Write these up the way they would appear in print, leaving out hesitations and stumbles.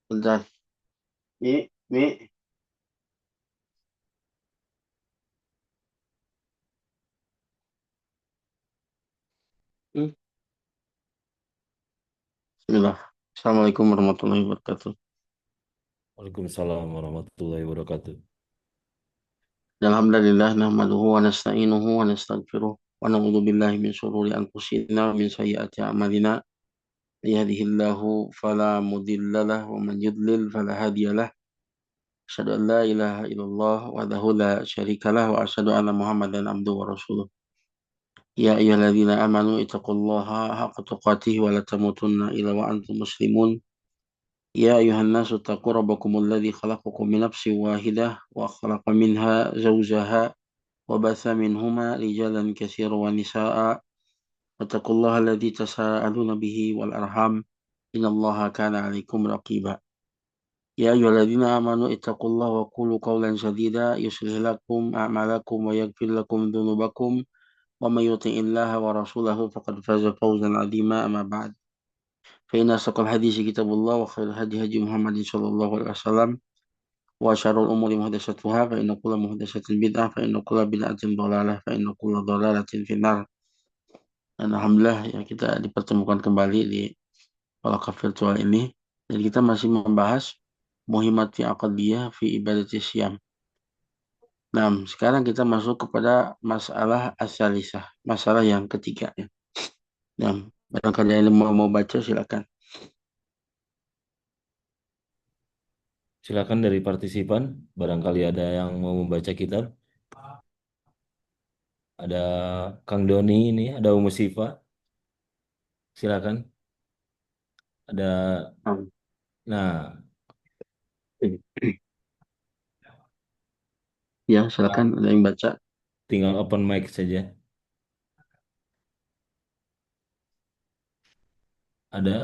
Bentar. Mi. Hmm. Bismillah. Assalamualaikum warahmatullahi wabarakatuh. Waalaikumsalam warahmatullahi wabarakatuh. Alhamdulillah nahmaduhu wa nasta'inuhu wa nastaghfiruh wa na'udzu billahi min syururi anfusina wa min sayyiati a'malina. Yahdihillahu fala mudilla lahu wa man yudlil fala hadiyalah. Asyhadu an la ilaha illallah wahdahu la syarikalah wa asyhadu anna Muhammadan abduhu wa rasuluh. Ya ayyuhalladzina amanu ittaqullaha haqqa tuqatih wa la tamutunna illa wa antum muslimun. يا أيها الناس اتقوا ربكم الذي خلقكم من نفس واحدة وخلق منها زوجها وبث منهما رجالا كثيرا ونساء واتقوا الله الذي تساءلون به والأرحام إن الله كان عليكم رقيبا يا أيها الذين آمنوا اتقوا الله وقولوا قولا سديدا يصلح لكم أعمالكم ويغفر لكم ذنوبكم ومن يطع الله ورسوله فقد فاز فوزا عظيما أما بعد فإن أصدق الحديث كتاب الله وخير الهدي هدي محمد صلى الله عليه وسلم وشر الأمور محدثاتها فإن كل محدثة بدعة فإن كل بدعة ضلالة فإن كل ضلالة في النار. Dan Alhamdulillah ya kita dipertemukan kembali di Walakaf virtual ini. Dan kita masih membahas Muhimmat fi Aqdiyah fi Ibadati Syam. Nah, sekarang kita masuk kepada masalah asalisah, masalah yang ketiga ya. Nah, barangkali yang mau baca silakan. Silakan dari partisipan, barangkali ada yang mau membaca kitab. Ada Kang Doni ini, ada Umu Sifa. Silakan. Ada, Nah, nah, ya silakan ada yang baca. tinggal open mic saja. Ada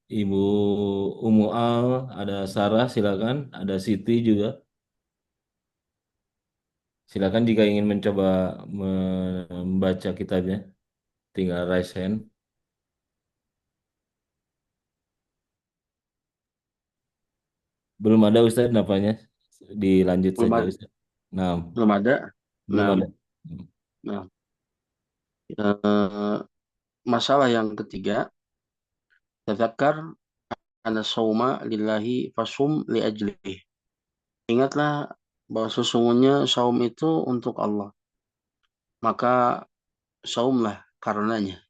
Ibu Umu Al, ada Sarah, silakan. Ada Siti juga. Silakan jika ingin mencoba membaca kitabnya, tinggal raise hand. Belum ada Ustaz napanya. Dilanjut Belum saja ada, Ustaz. Nah, belum ada. belum Nah, ada. nah, masalah yang ketiga, tadzakkar anna sauma lillahi fasum li ajlihi. Ingatlah bahwa sesungguhnya saum itu untuk Allah, maka saumlah karenanya.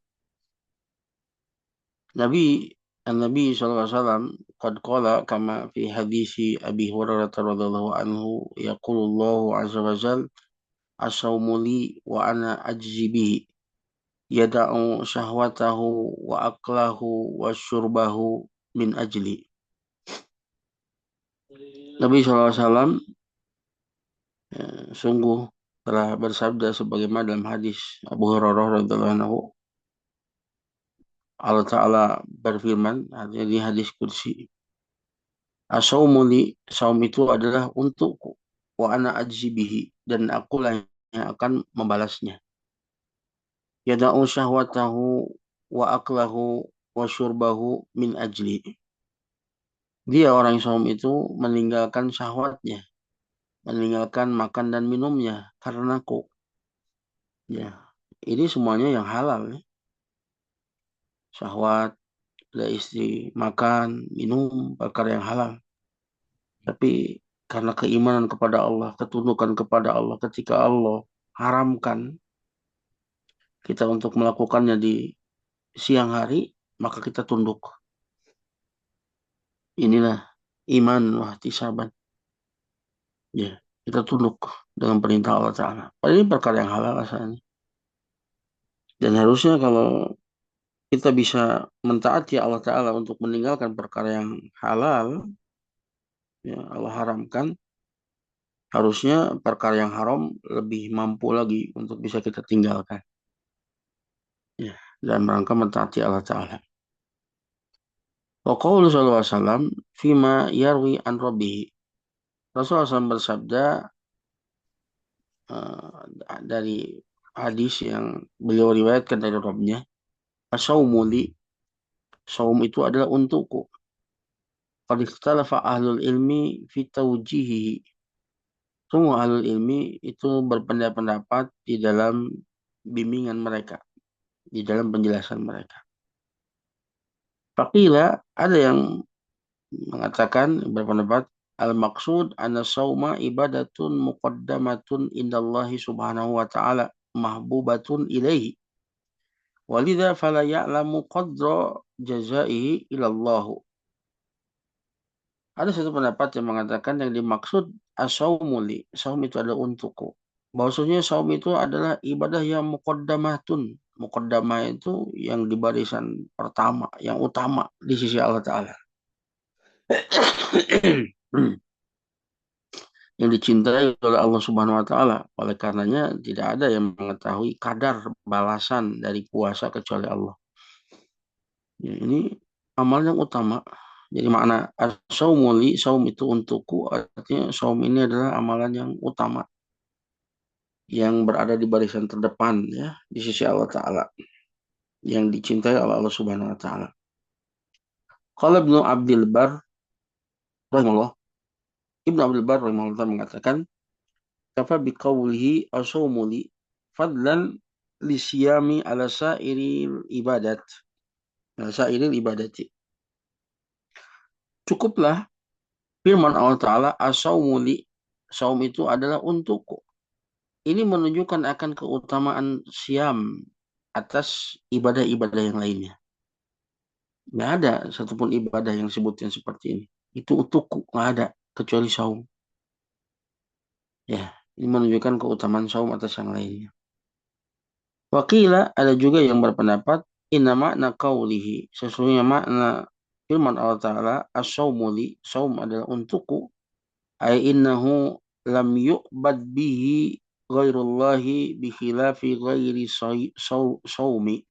Nabi Nabi SAW qad qala kama fi hadisi Abi Hurairah radhiyallahu anhu yaqulullahu azza wa jal as-saumu li wa ana ajzi bihi yada'u syahwatahu wa aklahu wa syurbahu min ajli. Nabi SAW sungguh telah bersabda sebagaimana dalam hadis Abu Hurairah radhiyallahu anhu, Allah Ta'ala berfirman, artinya di hadis kursi, Asaumuli, saum itu adalah untukku, wa ana ajzibihi, dan akulah yang akan membalasnya. Yada'u syahwatahu wa aklahu wa syurbahu min ajli. Dia orang saum itu meninggalkan syahwatnya, meninggalkan makan dan minumnya karenaku. Ya, ini semuanya yang halal ya. Syahwat, ada istri, makan, minum, perkara yang halal. Tapi karena keimanan kepada Allah, ketundukan kepada Allah, ketika Allah haramkan kita untuk melakukannya di siang hari, maka kita tunduk. Inilah iman wahtisaban. Ya, kita tunduk dengan perintah Allah Ta'ala. Padahal ini perkara yang halal asalnya. Dan harusnya kalau kita bisa mentaati Allah Ta'ala untuk meninggalkan perkara yang halal, ya Allah haramkan, harusnya perkara yang haram lebih mampu lagi untuk bisa kita tinggalkan. Ya, dalam rangka mentaati Allah Ta'ala. Wa qawlu sallallahu alaihi wasallam fima yarwi an rabbih. Rasulullah SAW bersabda dari hadis yang beliau riwayatkan dari Rabbnya, "As-saumu li", saum itu adalah untukku. qad ikhtalafa ahlul ilmi fi tawjihihi. Semua ahlul ilmi itu berpendapat di dalam bimbingan mereka, di dalam penjelasan mereka. Faqila, ada yang mengatakan, berpendapat, al-maqsud anna sauma ibadatun muqaddamatun indallahi subhanahu wa ta'ala mahbubatun ilaihi. Walidha fala ya'lamu qadra jazaihi ilallahu. Ada satu pendapat yang mengatakan yang dimaksud as-saumuli, saum itu adalah untukku. Bahwasanya saum itu adalah ibadah yang muqaddamatun. Muqaddamah itu yang di barisan pertama, yang utama di sisi Allah Ta'ala. Yang dicintai oleh Allah Subhanahu wa taala. Oleh karenanya tidak ada yang mengetahui kadar balasan dari puasa kecuali Allah. Ya, ini amal yang utama. Jadi makna as-saumu li, saum itu untukku, artinya saum ini adalah amalan yang utama yang berada di barisan terdepan ya di sisi Allah taala, yang dicintai oleh Allah Subhanahu wa taala. Qala Ibnu Abdul Bar rahimahullah, Ibnu Abdul Bar rahimahullah mengatakan, kafa biqaulihi as-saumu li fadlan lisiyami ala sairil ibadat. Ala sairil ibadati. Cukuplah firman Allah Ta'ala, as-saumu li, saum itu adalah untukku. Ini menunjukkan akan keutamaan siam atas ibadah-ibadah yang lainnya. Nggak ada satupun ibadah yang disebutkan seperti ini. Itu untukku, nggak ada kecuali saum. Ya, ini menunjukkan keutamaan saum atas yang lainnya. Wakila, ada juga yang berpendapat, inna makna qawlihi, sesungguhnya makna firman Allah Ta'ala, as-saumu li, saum adalah untukku, ay innahu lam yu'bad bihi ghairullahi bi khilafi ghairi saumi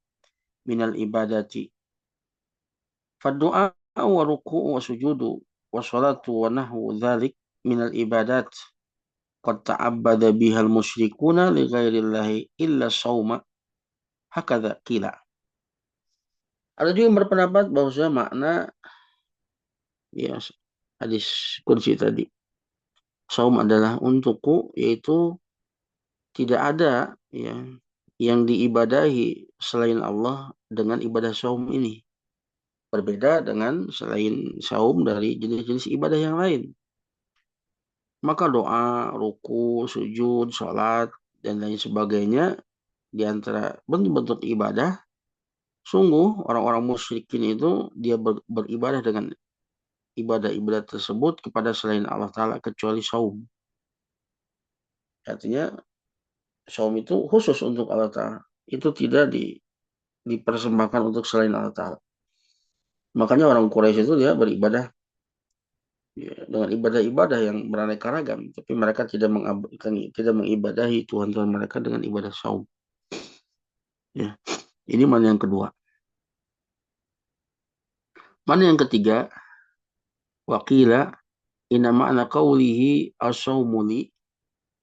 minal ibadati. Faddu'a wa ruku'u wa sujudu wa salatu wa nahwu dhalik minal ibadat. Qad ta'abbada bihal musyrikuna li ghairillahi illa sauma. Hakadha qila. Ada juga yang berpendapat bahwa makna ya hadis kursi tadi. Saum adalah untukku, yaitu tidak ada ya yang diibadahi selain Allah dengan ibadah saum ini. Berbeda dengan selain saum dari jenis-jenis ibadah yang lain. Maka doa, ruku, sujud, sholat, dan lain sebagainya di antara bentuk-bentuk ibadah, sungguh orang-orang musyrikin itu dia beribadah dengan ibadah-ibadah tersebut kepada selain Allah Ta'ala kecuali saum. Artinya saum itu khusus untuk Allah Ta'ala. Itu tidak dipersembahkan untuk selain Allah Ta'ala. Makanya orang Quraisy itu dia beribadah ya, dengan ibadah-ibadah yang beraneka ragam, tapi mereka tidak mengibadahi Tuhan-Tuhan mereka dengan ibadah saum. Ya, ini mana yang kedua. Mana yang ketiga? Waqila inna ma'na qawlihi as-saumuli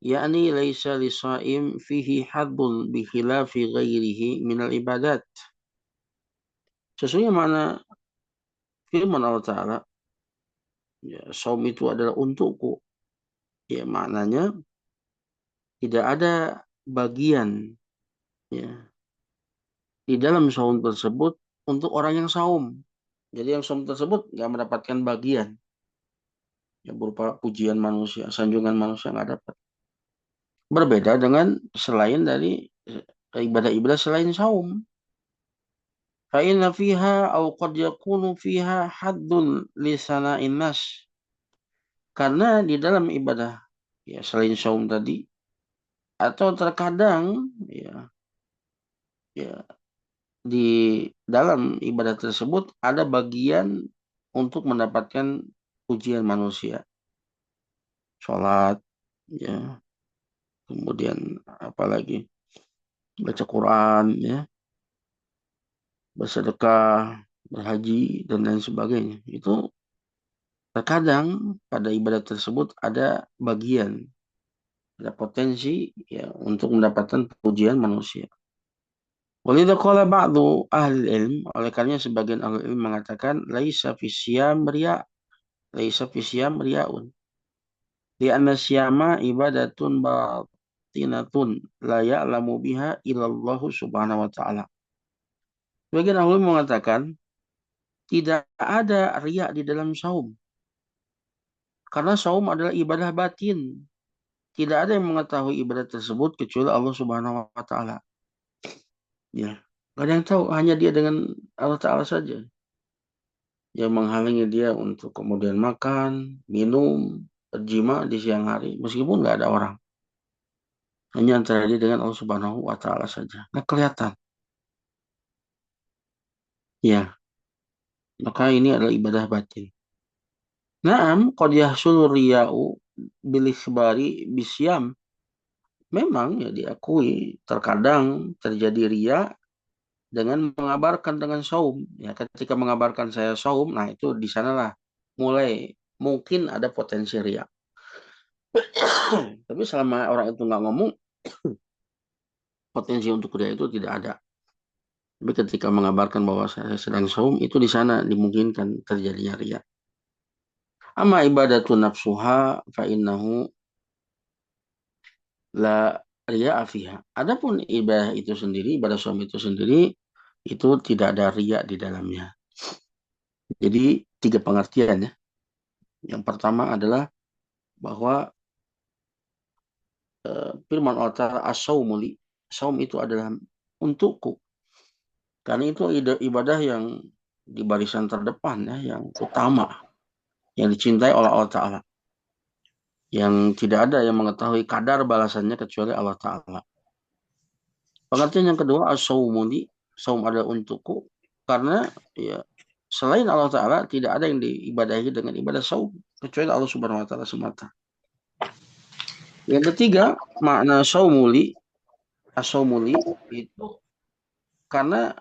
yakni laisa lisaim fihi haddun bi khilafi ghairihi minal ibadat. Sesungguhnya mana firman Allah Ta'ala, ya, saum itu adalah untukku. Ya, maknanya tidak ada bagian ya di dalam saum tersebut untuk orang yang saum. Jadi yang saum tersebut nggak mendapatkan bagian yang berupa pujian manusia, sanjungan manusia nggak dapat. Berbeda dengan selain dari ibadah-ibadah selain saum. Fa'inna fiha au qad yakunu fiha haddun li sana'in nas. Karena di dalam ibadah ya selain saum tadi atau terkadang ya di dalam ibadah tersebut ada bagian untuk mendapatkan pujian manusia. Sholat, ya, kemudian apalagi baca Quran, ya, bersedekah, berhaji dan lain sebagainya. Itu terkadang pada ibadah tersebut ada bagian, ada potensi ya untuk mendapatkan pujian manusia. Walidha qala ba'du ahli ilm, oleh karenanya sebagian ahli ilm mengatakan laisa fi siyam riya, laisa fi siyam riyaun. Li'anna siyama ibadatun batinatun la ya'lamu biha illallahu subhanahu wa ta'ala. Sebagian ahli mengatakan tidak ada riya di dalam saum. Karena saum adalah ibadah batin. Tidak ada yang mengetahui ibadah tersebut kecuali Allah Subhanahu wa taala. Ya. Gak ada yang tahu, hanya dia dengan Allah Ta'ala saja. Yang menghalangi dia untuk kemudian makan, minum, berjima di siang hari. Meskipun nggak ada orang. Hanya antara dia dengan Allah Subhanahu wa Ta'ala saja. Nggak kelihatan. Ya. Maka ini adalah ibadah batin. Naam, qad yahsulu riya'u bil ikhbari bisyam. Memang ya diakui terkadang terjadi riya dengan mengabarkan dengan saum. Ya, ketika mengabarkan saya saum, nah itu di sanalah mulai mungkin ada potensi riya. Tapi selama orang itu nggak ngomong, potensi untuk riya itu tidak ada. Tapi ketika mengabarkan bahwa saya sedang saum, itu di sana dimungkinkan terjadinya riya. Amma ibadatu nafsuha fa innahu la riya fiha. Adapun ibadah itu sendiri, ibadah saum itu sendiri, itu tidak ada riya di dalamnya. Jadi tiga pengertian ya. Yang pertama adalah bahwa firman Allah Ta'ala as-saumuli. Saum itu adalah untukku. Karena itu ibadah yang di barisan terdepan ya, yang utama, yang dicintai oleh Allah Ta'ala. Yang tidak ada yang mengetahui kadar balasannya kecuali Allah Ta'ala. Pengertian yang kedua as-saumuli. Saum adalah untukku. Karena ya selain Allah Ta'ala tidak ada yang diibadahi dengan ibadah saum. Kecuali Allah Subhanahu Wa Ta'ala semata. Yang ketiga makna saumuli. As-saumuli itu karena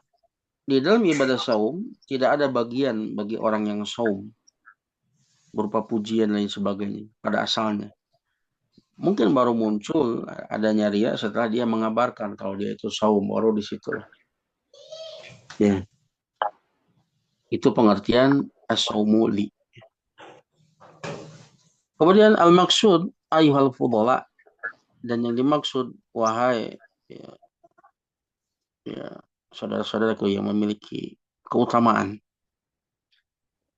di dalam ibadah saum tidak ada bagian bagi orang yang saum berupa pujian dan lain sebagainya pada asalnya. Mungkin baru muncul adanya ria setelah dia mengabarkan kalau dia itu saum, baru di situ. Ya, itu pengertian as-saumuli. Kemudian al-maksud ayuhal fudala, dan yang dimaksud wahai ya, ya saudara-saudaraku yang memiliki keutamaan.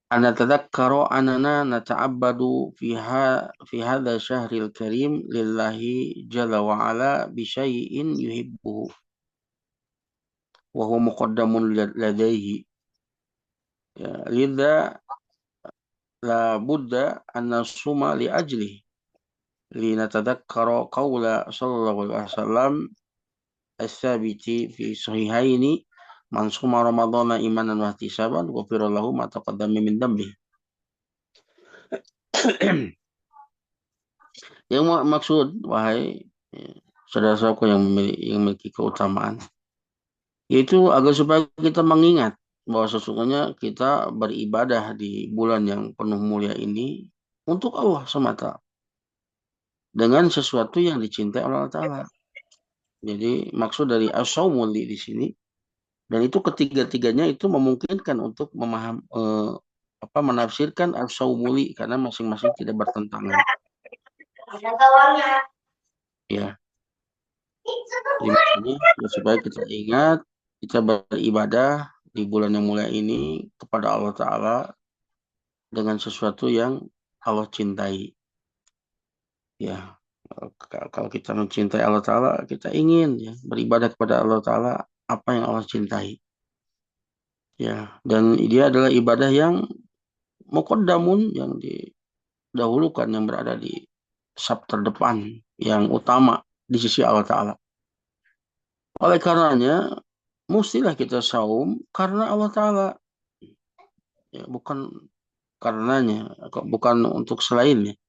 Ana tadakkaru anana nata'abbadu fi hadha syahril karim lillahi jalla wa ala bi syai'in yuhibbuhu wa huwa muqaddamun ladaihi. Ya, lidha la budda an nasuma li ajlihi linatadakkara qawla sallallahu alaihi wasallam as-sabiti fi sahihaini man suma ramadhana imanan wa ihtisaban ghufira lahu ma taqaddama min dhanbihi. Yang maksud, wahai ya, saudara-saudaraku yang memiliki keutamaan, yaitu agar supaya kita mengingat bahwa sesungguhnya kita beribadah di bulan yang penuh mulia ini untuk Allah semata, dengan sesuatu yang dicintai oleh Allah Ta'ala. Jadi maksud dari as-saumul di sini, dan itu ketiga-tiganya itu memungkinkan untuk menafsirkan as-saumuli karena masing-masing tidak bertentangan. Ya. Jadi maksudnya supaya kita ingat kita beribadah di bulan yang mulia ini kepada Allah Ta'ala dengan sesuatu yang Allah cintai. Ya, kalau kita mencintai Allah Ta'ala, kita ingin ya, beribadah kepada Allah Ta'ala apa yang Allah cintai. Ya, dan dia adalah ibadah yang muqaddamun, yang didahulukan, yang berada di saf terdepan, yang utama di sisi Allah Ta'ala. Oleh karenanya, mestilah kita saum karena Allah Ta'ala. Ya, bukan karenanya, bukan untuk selainnya.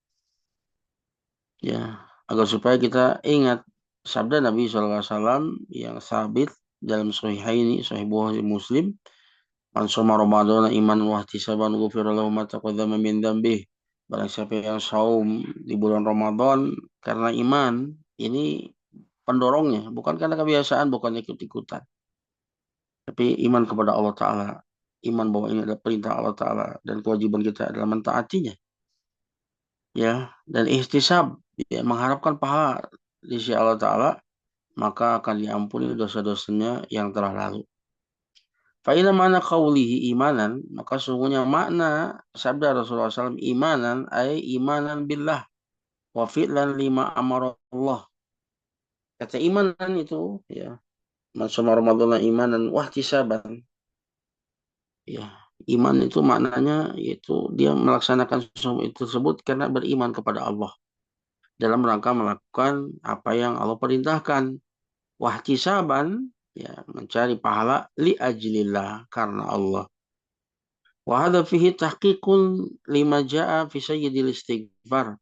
Ya, agar supaya kita ingat sabda Nabi SAW yang sabit dalam Sahihaini, Sahih Bukhari Muslim, "Man shoma Ramadhana iman wa ihtisaban ghufira lahu ma taqaddama min dzambih." Barang siapa yang saum di bulan Ramadan karena iman, ini pendorongnya, bukan karena kebiasaan, bukan ikut-ikutan, tapi iman kepada Allah Ta'ala. iman bahwa ini adalah perintah Allah Ta'ala dan kewajiban kita adalah mentaatinya. Ya, dan ihtisab, ya, mengharapkan pahala di sisi Allah Ta'ala, maka akan diampuni dosa-dosanya yang telah lalu. Fa'ina mana qawlihi imanan, maka sungguhnya makna sabda Rasulullah SAW imanan, ay imanan billah, wa fi'lan lima amarallah. Kata imanan itu, ya, masuk Ramadan imanan, wahtisaban. Ya, iman itu maknanya yaitu dia melaksanakan sesuatu itu tersebut karena beriman kepada Allah dalam rangka melakukan apa yang Allah perintahkan. Wahtisaban, ya, mencari pahala li ajlillah karena Allah. Wa hadza fihi tahqiqun lima jaa fi sayyidil istighfar.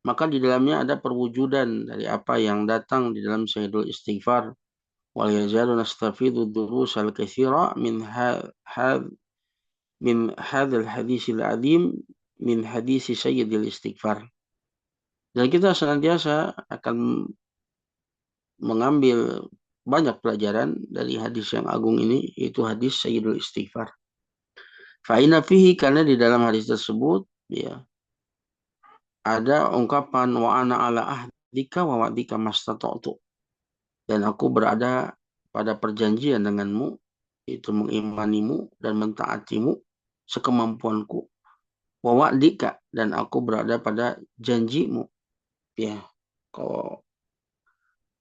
Maka di dalamnya ada perwujudan dari apa yang datang di dalam sayyidul istighfar. Wal yazalu nastafidhu durus al-katsira min hadzal hadisil adim min hadisi sayyidil istighfar. Dan kita senantiasa akan mengambil banyak pelajaran dari hadis yang agung ini, yaitu hadis sayyidul istighfar. Fa'ina fihi, karena di dalam hadis tersebut, ya, ada ungkapan wa ana ala ahdika wa wa'dika mastata'tu, dan aku berada pada perjanjian denganmu, itu mengimanimu dan mentaatimu sekemampuanku. Wa wa'dika, dan aku berada pada janjimu. Ya, kalau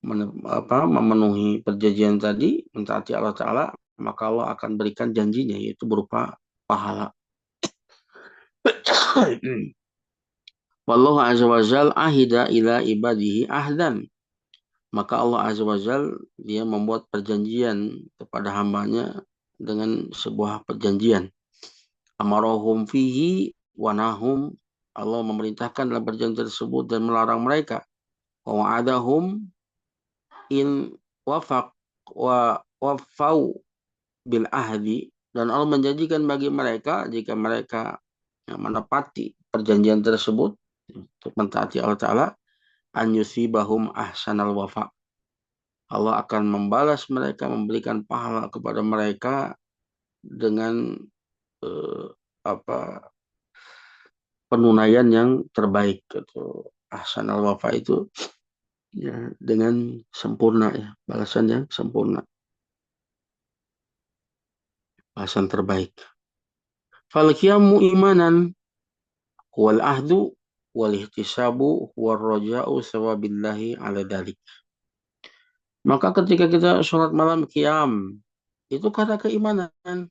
memenuhi perjanjian tadi, mentaati Allah Ta'ala, maka Allah akan berikan janjinya, yaitu berupa pahala. Wallahu azza wa jal ahida ila ibadihi ahdan. Maka Allah azza wa jal, dia membuat perjanjian kepada hambanya dengan sebuah perjanjian. Amarahum fihi wa nahum. Allah memerintahkan dalam perjanjian tersebut dan melarang mereka. Wa wa'adahum in wafaq wa wafau bil ahdi, dan Allah menjanjikan bagi mereka jika mereka menepati perjanjian tersebut untuk mentaati Allah Ta'ala, an yusibahum ahsanal wafa. Allah akan membalas mereka, memberikan pahala kepada mereka dengan eh, apa penunaian yang terbaik, atau ahsanal wafa itu, ya, dengan sempurna, ya, balasan yang sempurna, balasan terbaik. Fal qiyamu imanan wal ahdu wal ihtisabu wal raja'u sawabillahi ala dalik. Maka ketika kita sholat malam qiyam, itu karena keimanan,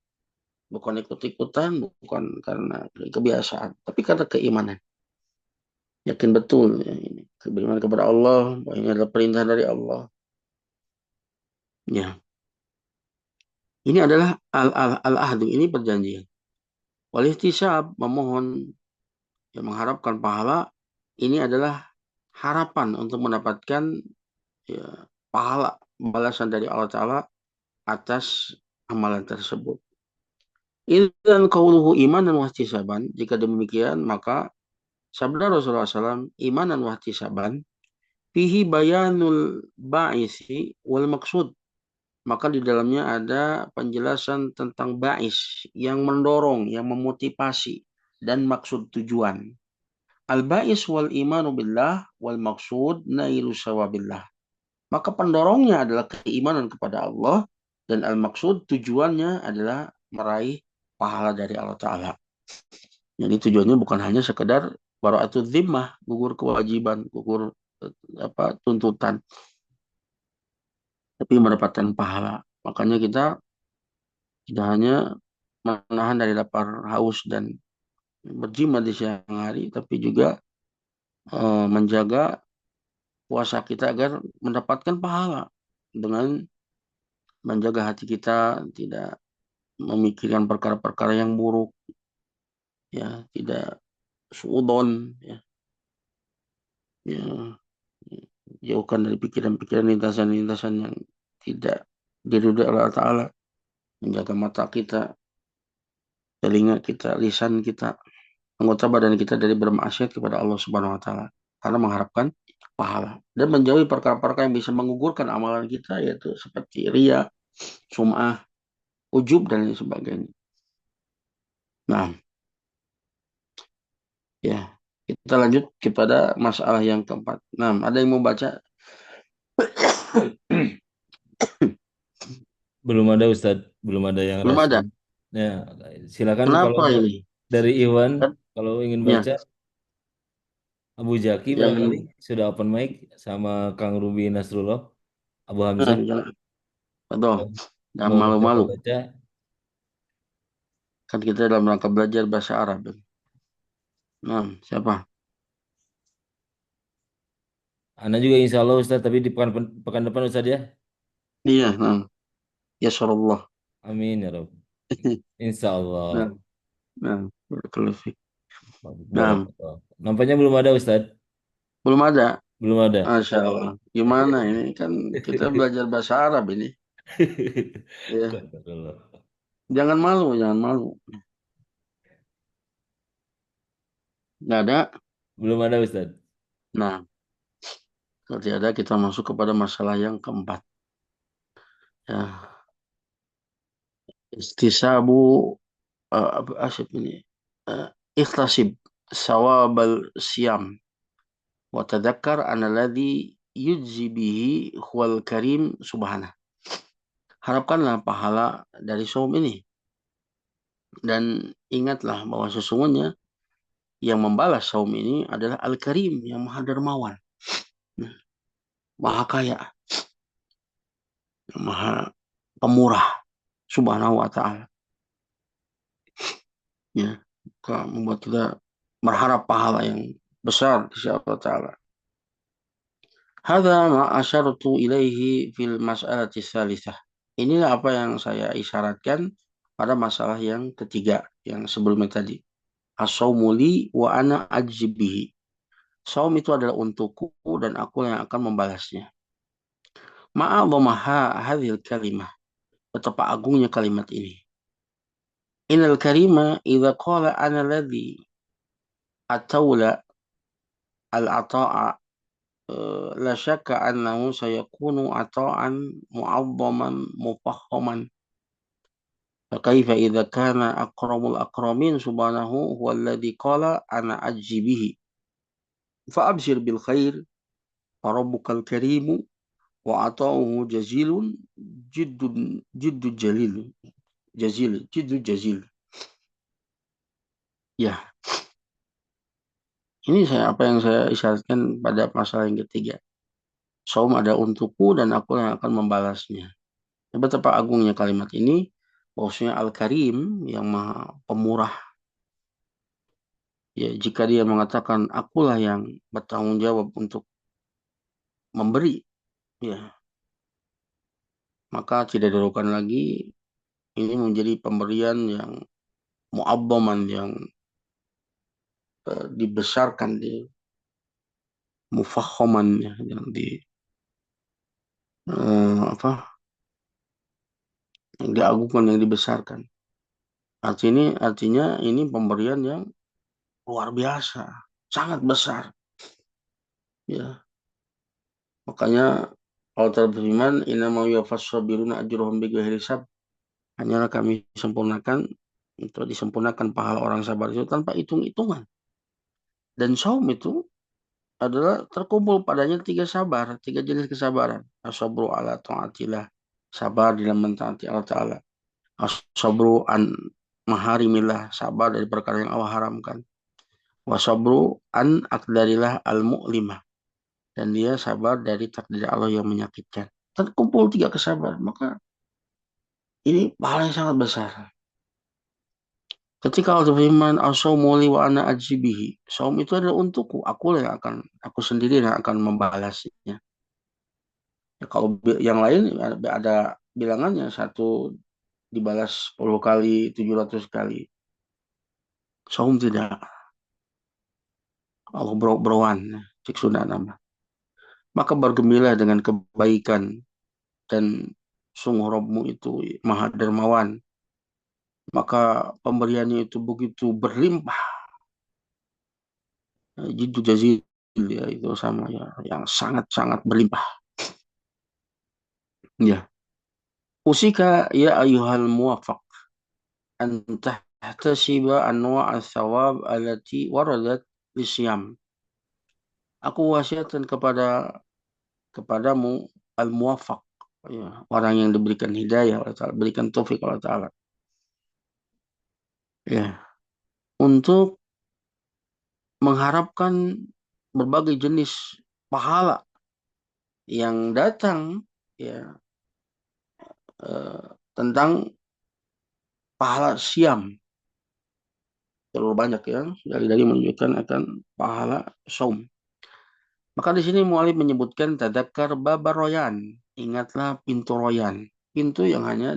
bukan ikut-ikutan, bukan karena kebiasaan, tapi karena keimanan. Yakin betul, ya, ini beriman kepada Allah bahwa ini adalah perintah dari Allah. Ya, ini adalah al-ahdu, ini perjanjian. Wal ihtisab, memohon, yang mengharapkan pahala, ini adalah harapan untuk mendapatkan, ya, pahala balasan dari Allah Ta'ala atas amalan tersebut. Idzan qauluhu imanan wahtisaban, jika demikian maka sabda Rasulullah SAW imanan wahtisaban fihi bayanul ba'isi wal maksud, maka di dalamnya ada penjelasan tentang ba'is, yang mendorong, yang memotivasi, dan maksud tujuan. Al-ba'is wal imanu billah wal maksud nailu sawabillah. Maka pendorongnya adalah keimanan kepada Allah, dan al-maksud tujuannya adalah meraih pahala dari Allah Ta'ala. Jadi tujuannya bukan hanya sekedar bara'atul zimmah, gugur kewajiban, gugur tuntutan, tapi mendapatkan pahala. Makanya kita tidak hanya menahan dari lapar, haus, dan berjima di siang hari, tapi juga menjaga puasa kita agar mendapatkan pahala dengan menjaga hati kita tidak memikirkan perkara-perkara yang buruk, ya, tidak suudon, ya, ya, jauhkan dari pikiran-pikiran, lintasan-lintasan yang tidak diridhoi oleh Allah Ta'ala, menjaga mata kita, telinga kita, lisan kita, anggota badan kita dari bermaksiat kepada Allah Subhanahu wa Ta'ala karena mengharapkan pahala, dan menjauhi perkara-perkara yang bisa menggugurkan amalan kita, yaitu seperti ria, sum'ah, ujub, dan lain sebagainya. Nah, ya. Kita lanjut kepada masalah yang keempat. Nah, ada yang mau baca? Belum ada Ustadz, belum ada yang Belum rasul. ada. Ya, silakan kalau Kenapa ini? dari Iwan, Kan? kalau ingin Ya, baca, Abu Jaki barangkali jangan, sudah open mic sama Kang Ruby Nasrullah, Abu Hamzah. jangan, betul. Yang Jangan mau malu-malu. baca-baca, Kan kita dalam rangka belajar bahasa Arab. Nah, siapa? Ana juga insya Allah Ustadz, tapi di pekan depan Ustadz ya. Iya, nah. Ya, Allah. Amin ya Rabb. Insya Nah, Allah. nah, barakallahu fiik. Nah, Barakallah. Nampaknya belum ada Ustadz. belum ada. Belum ada. Masya Allah. Gimana ini? Kan kita belajar bahasa Arab ini. Ya, Barakallah. jangan malu, jangan malu. Nggak ada. Belum ada Ustadz. Nah, kalau tidak ada, kita masuk kepada masalah yang keempat. Ya, istisabu apa asib ini? Ikhlasib sawabal siam wa tadzakkar anna alladhi yujzi bihi huwal karim subhanah. Harapkanlah pahala dari saum ini dan ingatlah bahwa sesungguhnya yang membalas saum ini adalah Al-Karim yang Maha Dermawan, Maha Kaya, yang Maha Pemurah, Subhanahu wa Ta'ala. Ya, membuat kita berharap pahala yang besar di sisi Allah Ta'ala. Hadza ma asyartu ilaihi fil mas'alati tsalitsah. Inilah apa yang saya isyaratkan pada masalah yang ketiga yang sebelumnya tadi. As-saumu li wa ana ajzibihi. Saum itu adalah untukku dan aku yang akan membalasnya. Ma'adhamaha hadhil kalimah. Betapa agungnya kalimat ini. Innal karima idza qala ana ladzi atawla al-ata'a la syakka annahu sayakunu ata'an mu'azzaman mufahhaman. فكيف إذا كان أكرم الأكرمين سبحانه هو الذي قال أنا أجزي به فأبشر بالخير فربك الكريم وعطاؤه جزيل جد جد جليل جزيل جد جزيل. Ya, ini apa yang saya isyaratkan pada masalah yang ketiga. Saum ada untukku dan aku yang akan membalasnya. Betapa agungnya kalimat ini, bahwasanya Al-Karim yang Maha Pemurah. Ya, jika dia mengatakan akulah yang bertanggung jawab untuk memberi, ya, maka tidak diragukan lagi ini menjadi pemberian yang mu'abbaman, yang dibesarkan, di mufakhaman, ya, yang di apa, yang diagungkan, yang dibesarkan. Artinya ini pemberian yang luar biasa, sangat besar. Ya, makanya Allah Ta'ala berfirman, "Innama yuwaffas sabiruna ajruhum bighairi hisab." Hanyalah kami sempurnakan, untuk disempurnakan pahala orang sabar itu tanpa hitung-hitungan. Dan saum itu adalah terkumpul padanya tiga sabar, tiga jenis kesabaran. As-sabru ala ta'atillah, sabar dalam mentaati Allah Ta'ala. As-sabru an maharimillah, sabar dari perkara yang Allah haramkan. Wasabru an akdarillah al-mu'limah, dan dia sabar dari takdir Allah yang menyakitkan. Terkumpul tiga kesabaran, maka ini pahala yang sangat besar. Ketika Allah berfirman, "As-saumu li wa ana ajibihi." Saum itu adalah untukku, aku sendiri yang akan membalasnya. Ya, kalau yang lain ada bilangannya, satu dibalas 10 kali, 700 kali. Saum tidak. Allah berwan, cik sunnah nama. Maka bergembira dengan kebaikan, dan sungguh Rabbmu itu maha dermawan. Maka pemberiannya itu begitu berlimpah. Jidu jazil, ya, itu sama, ya, yang sangat-sangat berlimpah. Ya. Usika ya ayuhal muwafaq antah ahtasiba anwa' as-sawab allati waradat lisyam. Aku wasiatkan kepadamu al-muwaffaq, ya, orang yang diberikan hidayah oleh Ta'ala, berikan taufik oleh Ta'ala, ya, untuk mengharapkan berbagai jenis pahala yang datang, ya, tentang pahala siam. Terlalu banyak ya, dari menunjukkan akan pahala saum. Maka di sini mu'alif menyebutkan tadakkar baba royan. Ingatlah pintu royan. Pintu yang hanya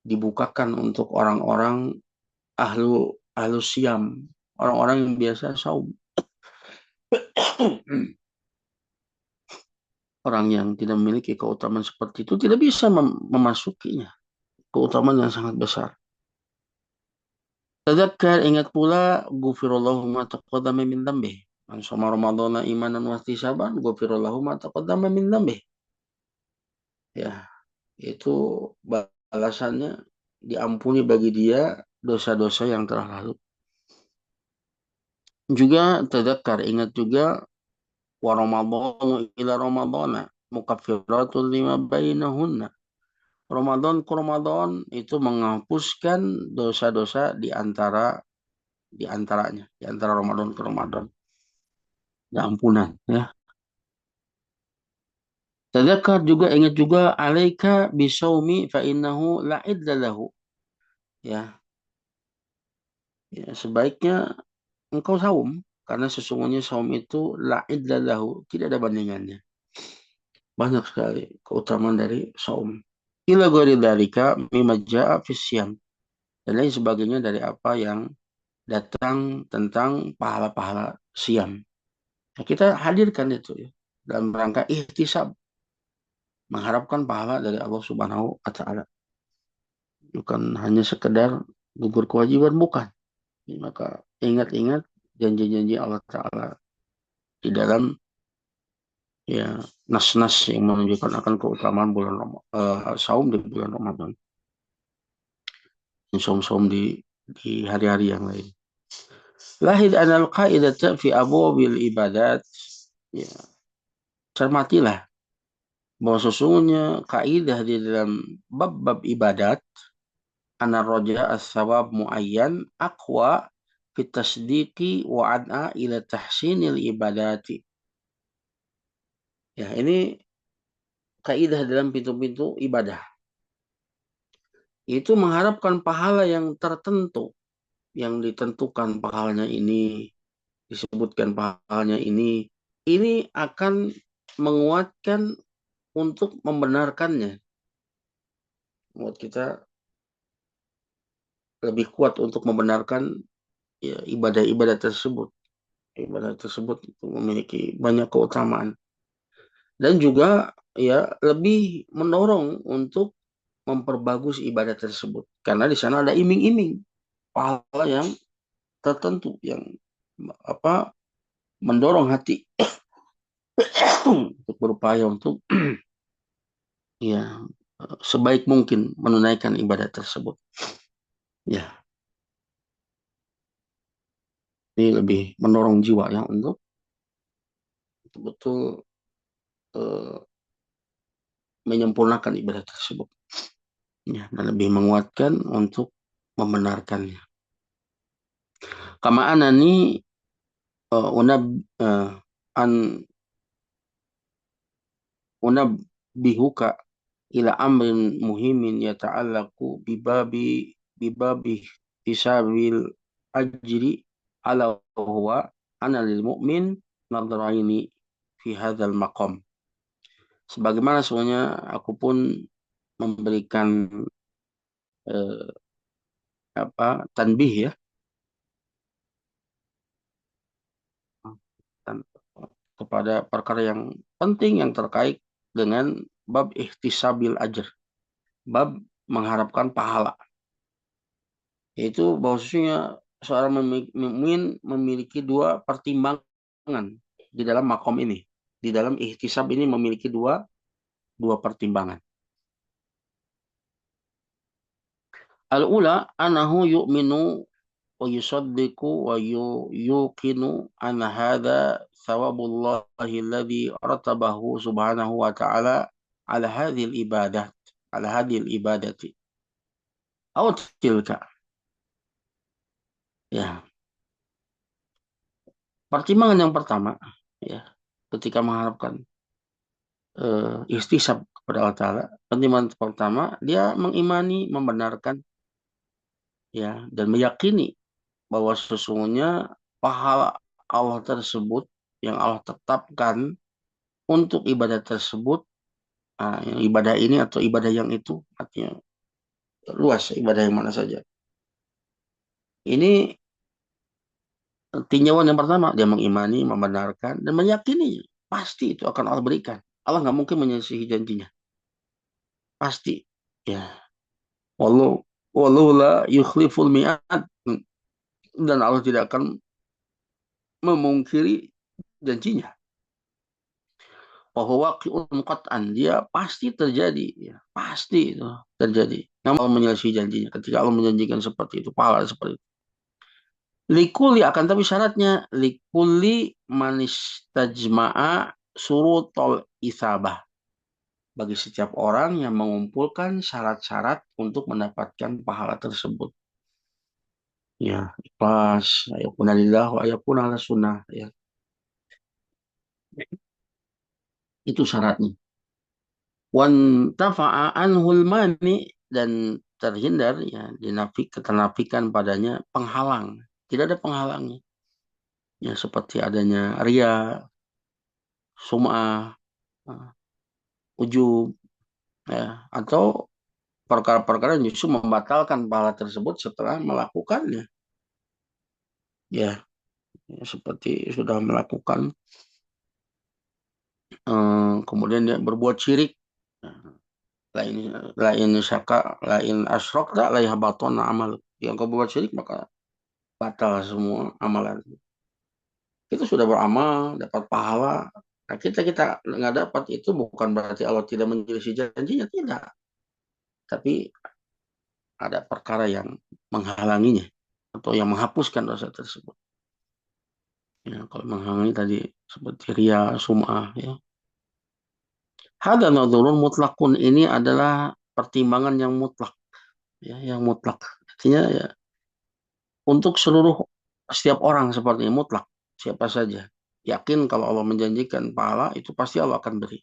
dibukakan untuk orang-orang ahlu ahlu siam. Orang-orang yang biasa saum. Orang yang tidak memiliki keutamaan seperti itu tidak bisa memasukinya. Keutamaan yang sangat besar. Tadakkar, ingat pula, gufirullahu ma taqaddama min dzambih. Man shoma ramadhana imanan wa ihtisaban, gufirullahu ma taqaddama min dzambih. Ya, itu balasannya diampuni bagi dia dosa-dosa yang telah lalu. Juga tadakkar, ingat juga wa ramadhanu ila ramadhana mukaffiratun lima bainahunna. Ramadan ke Ramadan itu menghapuskan dosa-dosa di antaranya, di antara Ramadan ke Ramadan. Ya ampunan, ya. Tadzakar juga, ingat juga, alaika bisaumi fa innahu la idda lahu. Ya, ya, sebaiknya engkau saum karena sesungguhnya saum itu la idda lahu, tidak ada bandingannya. Banyak sekali keutamaan dari saum. Ila ghairi dzalika mimma jaa fi syam. Dan lain sebagainya dari apa yang datang tentang pahala-pahala siam. Nah, kita hadirkan itu ya dalam rangka ihtisab, mengharapkan pahala dari Allah Subhanahu wa taala. Bukan hanya sekedar gugur kewajiban, bukan. Maka ingat-ingat janji-janji Allah taala di dalam, ya, nas-nas yang menunjukkan akan keutamaan saum di bulan Ramadan. Saum-saum di hari-hari yang lain. Lahid anal qaidata fi abwabil ibadat. Ya, cermatilah bahwa sesungguhnya kaidah di dalam bab-bab ibadat, ana roja as-sawab muayyan aqwa fit tasdiqi wa ad'a ila tahsinil ibadati. Ya, ini kaidah dalam pintu-pintu ibadah. Itu mengharapkan pahala yang tertentu, yang ditentukan pahalanya ini, disebutkan pahalanya ini akan menguatkan untuk membenarkannya. Buat kita lebih kuat untuk membenarkan, ya, ibadah-ibadah tersebut. Ibadah tersebut itu memiliki banyak keutamaan. Dan juga, ya, lebih mendorong untuk memperbagus ibadah tersebut. Karena di sana ada iming-iming pahala yang tertentu yang apa mendorong hati untuk berupaya untuk ya sebaik mungkin menunaikan ibadah tersebut. Ya, ini lebih mendorong jiwa ya untuk betul-betul eh, menyempurnakan ibadah tersebut. Ya, dan lebih menguatkan untuk membenarkannya. Kama anani unab an unabbihuka ila amrin muhimin yata'allaqu bibabi hisabil ajri ala huwa ana lil mu'min nadraini fi hadzal maqam. Sebagaimana sebenarnya aku pun memberikan eh, tanbih, ya, dan kepada perkara yang penting yang terkait dengan bab ihtisabil ajr, bab mengharapkan pahala. Yaitu bahwasanya seorang mukmin memiliki dua pertimbangan di dalam makom ini. Di dalam ihtisab ini memiliki dua pertimbangan. Al-ula anahu yu'minu wa yusaddiqu wa yuqinu anna hadha thawabullahi alladhi ratabahu subhanahu wa ta'ala ala hadhihi al-ibadah ala hadhihi al-ibadati aw tilka. Ya, pertimbangan yang pertama, ya, ketika mengharapkan ihtisab kepada Allah Ta'ala, pertimbangan pertama dia mengimani, membenarkan, ya, dan meyakini bahwa sesungguhnya pahala Allah tersebut yang Allah tetapkan untuk ibadah tersebut, yang ibadah ini atau ibadah yang itu, artinya luas ibadah yang mana saja. Ini tinjauan yang pertama, dia mengimani, membenarkan, dan meyakini pasti itu akan Allah berikan. Allah nggak mungkin menyelisihi janjinya, pasti. Ya, wallahu wallahu la yukhliful mi'ad, dan Allah tidak akan memungkiri janjinya. Bahwa waqi'un qat'an, dia pasti terjadi, ya, pasti itu terjadi. Namun Allah menyelesaikan janjinya ketika Allah menjanjikan seperti itu, pahala seperti itu. Likuli, akan tapi syaratnya likuli manistajma'a surutol isabah, bagi setiap orang yang mengumpulkan syarat-syarat untuk mendapatkan pahala tersebut. Ya, ikhlas, ayakuna lillah wa ayakuna ala sunnah, ya. Itu syaratnya. Wan tafa'a anhul mani, dan terhindar, ya, keternafikan padanya penghalang. Tidak ada penghalangnya. Ya, seperti adanya ria, sum'ah, ujub, ya, atau perkara-perkara yang justru membatalkan pahala tersebut setelah melakukannya. Ya, ya, seperti sudah melakukan, kemudian dia berbuat syirik. Lain lain syaka lain asyrok tak lain habaton amal. Yang kau buat syirik maka batal semua amalan. Itu sudah beramal, dapat pahala. Nah, kita nggak dapat, itu bukan berarti Allah tidak menyelisih janjinya, tidak. Tapi ada perkara yang menghalanginya atau yang menghapuskan dosa tersebut. Ya, kalau menghalangi tadi seperti ria, sum'ah, ya. Hada nadhurun mutlakun, ini adalah pertimbangan yang mutlak, ya, yang mutlak. Artinya, ya, untuk seluruh setiap orang seperti ini mutlak, siapa saja. Yakin kalau Allah menjanjikan pahala itu pasti Allah akan beri.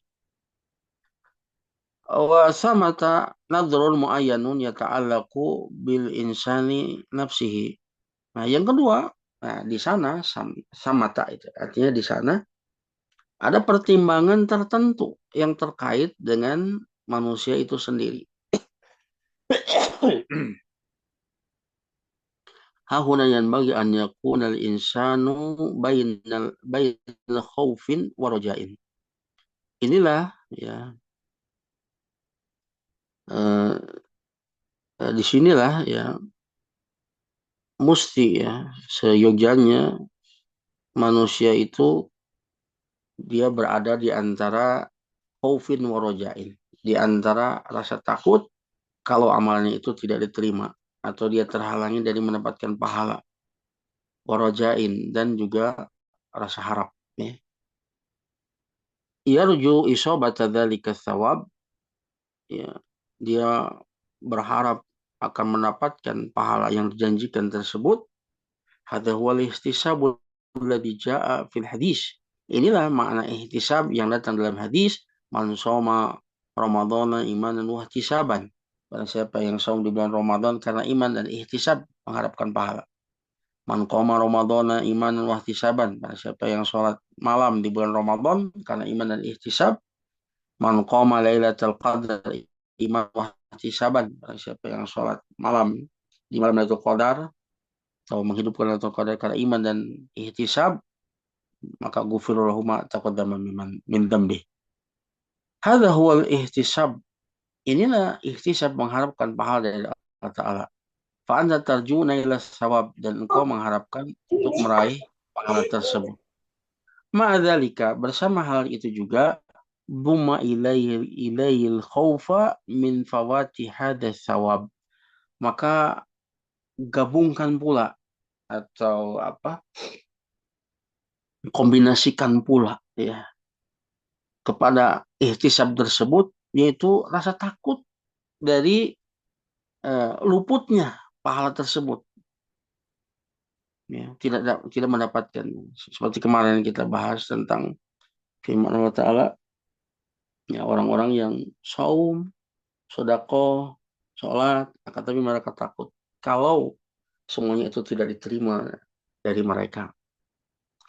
Wa samata nadhrun muayyanun yata'allaqu bil insani nafsihi. Nah, yang kedua, nah, di sana samata itu artinya di sana ada pertimbangan tertentu yang terkait dengan manusia itu sendiri. Hahuna yanbaghi an yakuna al-insanu bainal khaufin wa rajain. Inilah, ya, di sinilah, ya, mesti, ya, seyogyanya manusia itu dia berada di antara khaufin wa rajain, di antara rasa takut kalau amalnya itu tidak diterima atau dia terhalangi dari mendapatkan pahala, wa rajain, dan juga rasa harap, ya. Yarju isobata dzalika tsawab, ya, dia berharap akan mendapatkan pahala yang dijanjikan tersebut. Hadza huwal ihtisabul ladzi jaa fil hadis. Inilah makna ihtisab yang datang dalam hadis, man shoma ramadhana imanan wa ihtisaban. Barang siapa yang saum di bulan Ramadan karena iman dan ihtisab, mengharapkan pahala. Man qoma ramadhana imanan wa ihtisaban. Barang siapa yang sholat malam di bulan Ramadan karena iman dan ihtisab, man qoma lailatul qadar iman wa ihtisaban. Barang siapa yang sholat malam di malam Lailatul Qadar atau menghidupkan Lailatul Qadar karena iman dan ihtisab, maka ghufira lahu ma taqaddama min dzambi. Hadza huwal ihtisab. Inilah ihtisab, mengharapkan pahala dari Allah Ta'ala. Fa anta tarjuna ila sawab, dan engkau mengharapkan untuk meraih pahala tersebut. Ma'adzalika, bersama hal itu juga, buma ilayil khaufa min fawati hadha sawab. maka gabungkan pula atau apa kombinasikan pula ya kepada ihtisab tersebut, yaitu rasa takut dari luputnya pahala tersebut, ya tidak mendapatkan, seperti kemarin kita bahas tentang firman Allah Ta'ala, ya orang-orang yang saum, sedekah, sholat, akan tapi mereka takut kalau semuanya itu tidak diterima dari mereka,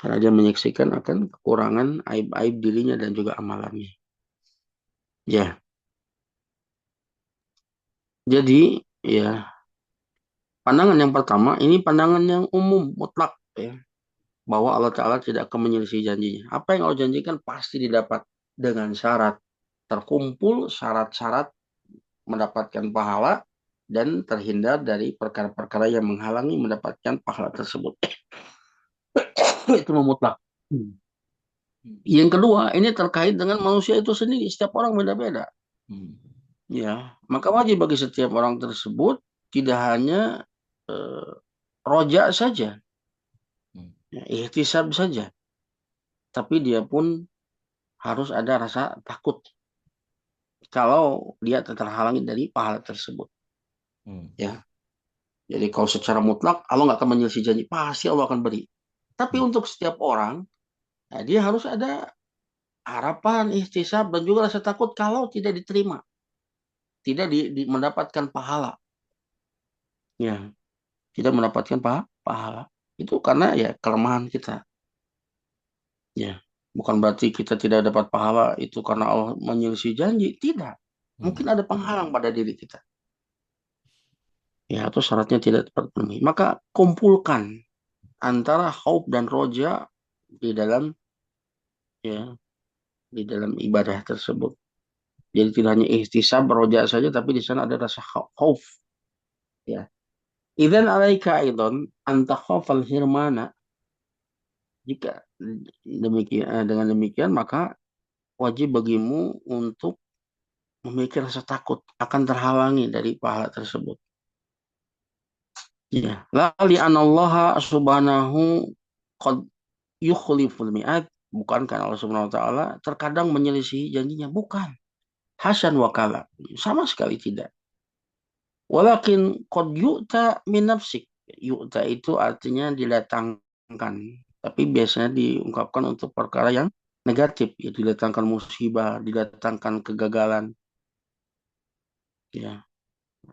karena dia menyaksikan akan kekurangan aib-aib dirinya dan juga amalannya. Ya, jadi ya pandangan yang pertama ini pandangan yang umum mutlak ya, bahwa Allah Ta'ala tidak akan menyelisih janjinya. Apa yang Allah janjikan pasti didapat dengan syarat terkumpul syarat-syarat mendapatkan pahala dan terhindar dari perkara-perkara yang menghalangi mendapatkan pahala tersebut. Itu mutlak. Yang kedua, ini terkait dengan manusia itu sendiri. Setiap orang beda-beda. Ya, maka wajib bagi setiap orang tersebut tidak hanya eh, roja saja, ya, ihtisab saja, tapi dia pun harus ada rasa takut kalau dia terhalangi dari pahala tersebut. Ya, jadi kalau secara mutlak Allah nggak akan menyelisih janji, pasti Allah akan beri. Tapi untuk setiap orang, ya, dia harus ada harapan, ihtisab dan juga rasa takut kalau tidak diterima, tidak mendapatkan pahala. Ya, tidak mendapatkan pahala. Itu karena ya kelemahan kita. Ya, bukan berarti kita tidak dapat pahala itu karena Allah menyelisih janji. Tidak. Mungkin ada penghalang pada diri kita. Ya, atau syaratnya tidak terpenuhi. Maka kumpulkan antara khauf dan roja di dalam ya di dalam ibadah tersebut. Jadi tidak hanya ihtisab roja saja, tapi di sana ada rasa khauf. Ya. Idzan alaika aidan anta khaufal hirmana. Jika demikian dengan demikian maka wajib bagimu untuk memiliki rasa takut akan terhalangi dari pahala tersebut. Ya, lali anallaha subhanahu qad yukhliful mi'ad, bukan karena Allah Subhanahu wa taala terkadang menyelisih janjinya, bukan. Hasan wakala, sama sekali tidak. Walakin qad yu'ta min nafsik. Yu'ta itu artinya didatangkan, tapi biasanya diungkapkan untuk perkara yang negatif, ya didatangkan musibah, didatangkan kegagalan, ya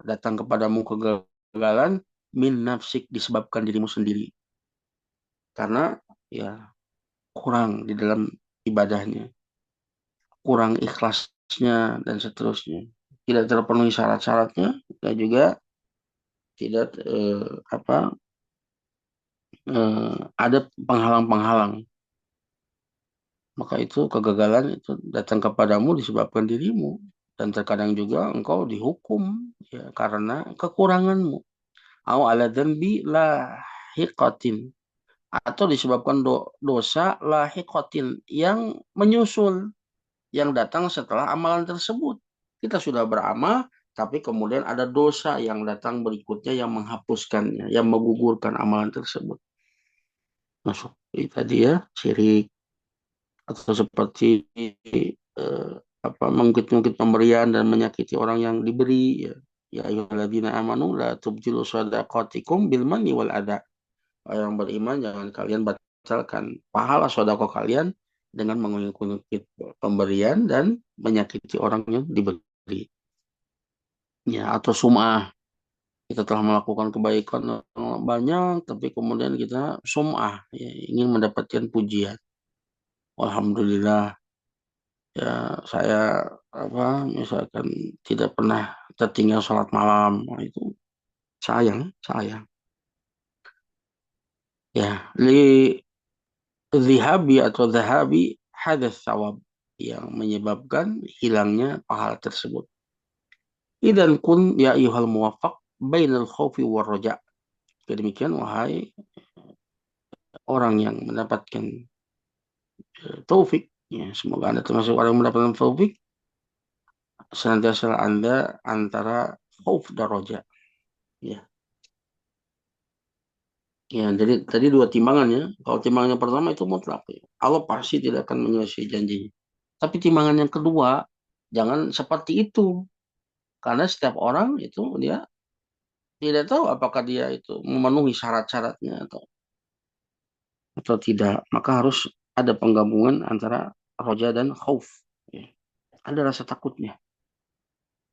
datang kepadamu kegagalan min nafsik disebabkan dirimu sendiri karena ya kurang di dalam ibadahnya, kurang ikhlasnya dan seterusnya, tidak terpenuhi syarat-syaratnya dan juga tidak ada penghalang-penghalang, maka itu kegagalan itu datang kepadamu disebabkan dirimu dan terkadang juga engkau dihukum ya karena kekuranganmu. Au ala dzambi lahiqatin, atau disebabkan dosa lahiqatin yang menyusul, yang datang setelah amalan tersebut. Kita sudah beramal, tapi kemudian ada dosa yang datang berikutnya yang menghapuskannya, yang menggugurkan amalan tersebut. Masuk tadi ya, syirik atau seperti eh, mengungkit-ungkit pemberian dan menyakiti orang yang diberi. Ya, ya ayyuhalladzina amanu la tubtilu shadaqatikum bil manni wal adha. Orang beriman jangan kalian batalkan pahala sedekah kalian dengan mengungkit pemberian dan menyakiti orang yang diberi. Ya, atau sum'ah. Kita telah melakukan kebaikan banyak, tapi kemudian kita sum'ah, ya, ingin mendapatkan pujian. Alhamdulillah, ya saya misalkan tidak pernah tertinggal sholat malam. Nah, itu sayang, sayang. Ya, zihabi atau zahabi hadas sawab, yang menyebabkan hilangnya pahala tersebut. Idan kun ya ayyuhal muwaffaq bainal khaufi war raja. Demikian wahai orang yang mendapatkan taufik, ya semoga Anda termasuk orang yang mendapatkan taufik, senantiasa Anda antara khauf dan raja. Ya, ya. Jadi tadi dua timbangannya. Kalau timbangan yang pertama itu mutlak. Ya. Allah pasti tidak akan menyelesaikan janjinya. Tapi timbangan yang kedua, jangan seperti itu. Karena setiap orang itu dia tidak tahu apakah dia itu memenuhi syarat-syaratnya atau tidak. Maka harus ada penggabungan antara roja dan khauf. Ya. Ada rasa takutnya.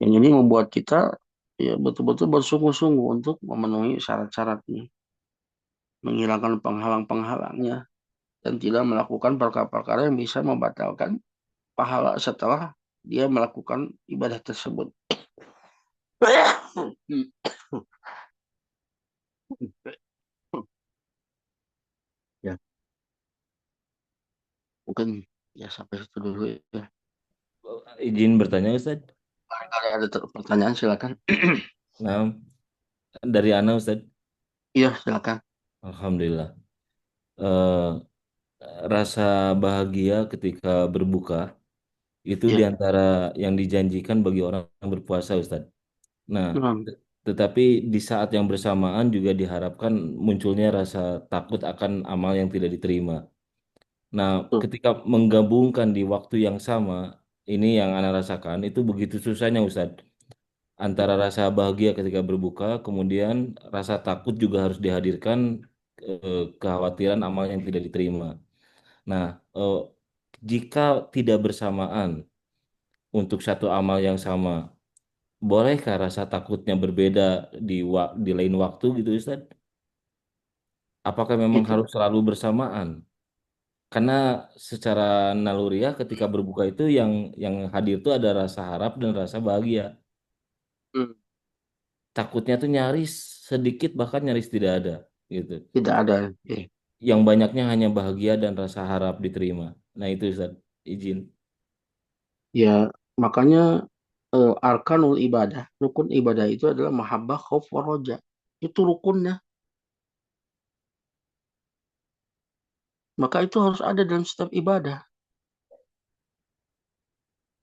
Yang ini membuat kita ya betul-betul bersungguh-sungguh untuk memenuhi syarat-syaratnya, menghilangkan penghalang-penghalangnya, dan tidak melakukan perkara-perkara yang bisa membatalkan pahala setelah dia melakukan ibadah tersebut. Ya, mungkin ya sampai situ dulu ya. Izin bertanya Ustaz. Kalau ada pertanyaan silakan. Nah, dari Ana Ustaz. Iya, silakan. Alhamdulillah. Eh, Rasa bahagia ketika berbuka itu Iya. diantara yang dijanjikan bagi orang yang berpuasa Ustaz. Nah, Hmm, tetapi di saat yang bersamaan juga diharapkan munculnya rasa takut akan amal yang tidak diterima. Nah, betul. ketika menggabungkan di waktu yang sama, ini yang Ana rasakan itu begitu susahnya Ustaz. Antara rasa bahagia ketika berbuka, kemudian rasa takut juga harus dihadirkan, kekhawatiran amal yang tidak diterima. Nah, jika tidak bersamaan untuk satu amal yang sama, bolehkah rasa takutnya berbeda di lain waktu gitu Ustaz? Apakah memang Itu. harus selalu bersamaan? Karena secara naluriah ketika berbuka itu yang hadir itu ada rasa harap dan rasa bahagia. Hmm, Takutnya tuh nyaris sedikit bahkan nyaris tidak ada gitu. tidak ada. Yang banyaknya hanya bahagia dan rasa harap diterima. Nah itu Ustaz, izin. Ya, makanya arkanul ibadah, rukun ibadah itu adalah mahabbah, khauf, waraja. Itu rukunnya. Maka itu harus ada dalam setiap ibadah.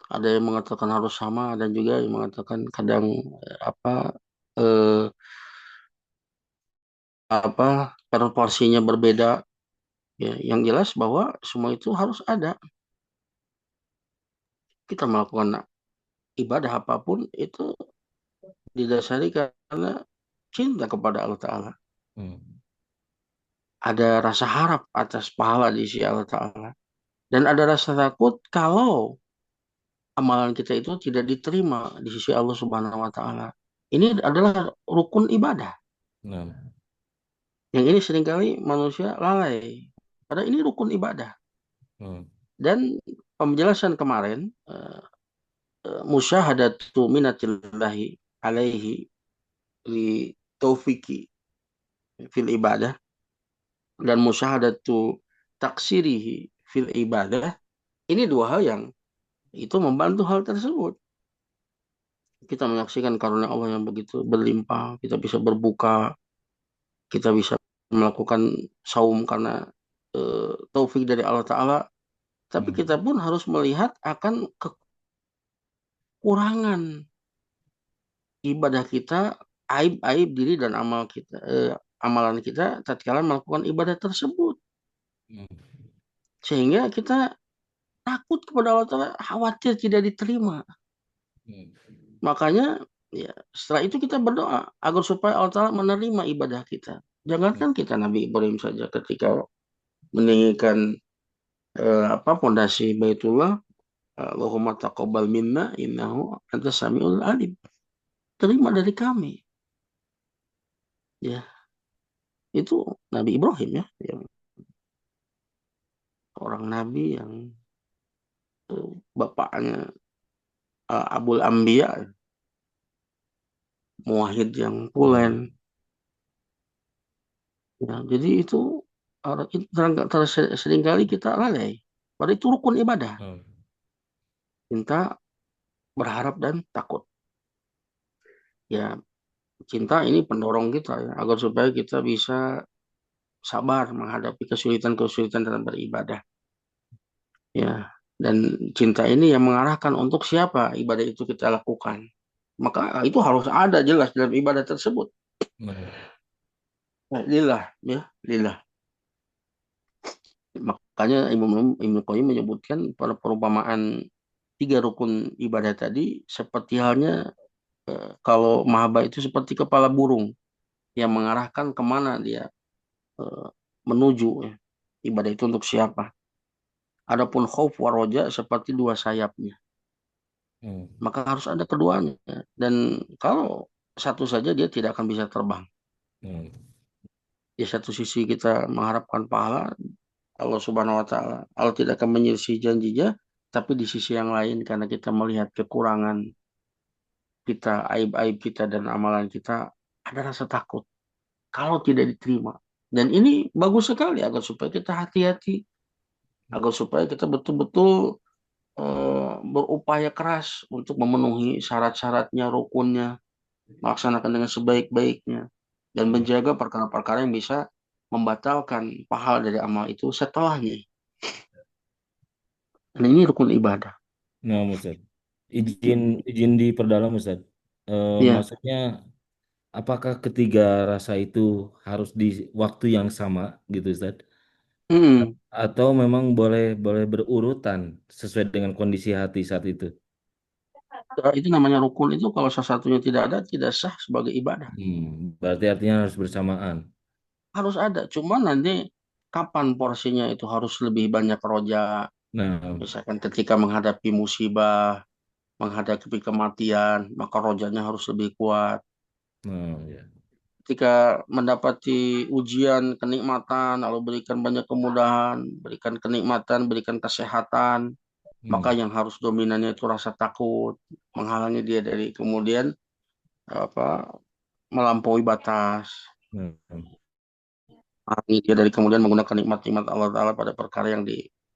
Ada yang mengatakan harus sama, dan juga yang mengatakan kadang apa eh, apa proporsinya berbeda. Ya, yang jelas bahwa semua itu harus ada. Kita melakukan ibadah apapun itu didasari karena cinta kepada Allah Ta'ala. Hmm. Ada rasa harap atas pahala di sisi Allah Ta'ala. Dan ada rasa takut kalau amalan kita itu tidak diterima di sisi Allah Subhanahu wa taala. Ini adalah rukun ibadah. Nah, Yang ini seringkali manusia lalai. Padahal ini rukun ibadah. hmm. Dan penjelasan kemarin, musyahadatu minatillahi alaihi li taufiki fil ibadah, dan musyahadatu taksirihi fil ibadah, ini dua hal yang itu membantu hal tersebut. Kita menyaksikan karunia Allah yang begitu berlimpah, kita bisa berbuka, kita bisa melakukan saum karena taufik dari Allah Ta'ala. Tapi Hmm. kita pun harus melihat akan kekurangan ibadah kita, aib-aib diri dan amalan kita tatkala melakukan ibadah tersebut. Hmm. Sehingga kita takut kepada Allah Ta'ala, khawatir tidak diterima. Hmm. Makanya ya setelah itu kita berdoa agar supaya Allah Ta'ala menerima ibadah kita. Hmm. Jangankan kita Nabi Ibrahim saja ketika meninggikan pondasi Baitullah, Allahumma taqabbal minna innahu antas samiul alim. Terima dari kami. Ya, itu Nabi Ibrahim ya, yang orang nabi yang bapaknya Abul Ambiya, muwahhid yang pulen. Hmm. Ya, jadi itu seringkali kita lalai. Padahal itu rukun ibadah. Hmm. Cinta, berharap dan takut. Ya, cinta ini pendorong kita ya, agar supaya kita bisa sabar menghadapi kesulitan-kesulitan dalam beribadah. Ya, dan cinta ini yang mengarahkan untuk siapa ibadah itu kita lakukan. Maka itu harus ada jelas dalam ibadah tersebut. Nah, Nah, lillah ya, lillah. Makanya Ibnu Qayyim menyebutkan pada perumpamaan tiga rukun ibadah tadi seperti halnya kalau mahaba itu seperti kepala burung yang mengarahkan kemana dia eh, menuju ya. Ibadah itu untuk siapa. Adapun khauf wa roja seperti dua sayapnya. hmm, Maka harus ada keduanya. Dan kalau satu saja dia tidak akan bisa terbang. hmm, Di satu sisi kita mengharapkan pahala Allah Subhanahu wa taala. Allah tidak akan menyelisih janjinya, tapi di sisi yang lain karena kita melihat kekurangan kita, aib-aib kita dan amalan kita, ada rasa takut kalau tidak diterima. Dan ini bagus sekali agar supaya kita hati-hati, agar supaya kita betul-betul berupaya keras untuk memenuhi syarat-syaratnya, rukunnya, melaksanakan dengan sebaik-baiknya, dan hmm. menjaga perkara-perkara yang bisa membatalkan pahala dari amal itu setelahnya. Dan ini rukun ibadah. Nah, Ustaz. Izin izin diperdalam, Ustaz. Ya, Maksudnya apakah ketiga rasa itu harus di waktu yang sama gitu, Ustaz? hmm. Atau memang boleh boleh berurutan sesuai dengan kondisi hati saat itu? Itu namanya rukun itu kalau salah satunya tidak ada, tidak sah sebagai ibadah. Berarti artinya harus bersamaan. Harus ada, cuma nanti kapan porsinya itu harus lebih banyak roja. Nah, Misalkan ketika menghadapi musibah, menghadapi kematian, maka rojanya harus lebih kuat. nah, ya. Ketika mendapati ujian, kenikmatan, Allah berikan banyak kemudahan, berikan kenikmatan, berikan kesehatan, maka Hmm, yang harus dominannya itu rasa takut, menghalangi dia dari kemudian apa melampaui batas, nah, menghalangi dia dari kemudian menggunakan nikmat-nikmat Allah Ta'ala pada perkara yang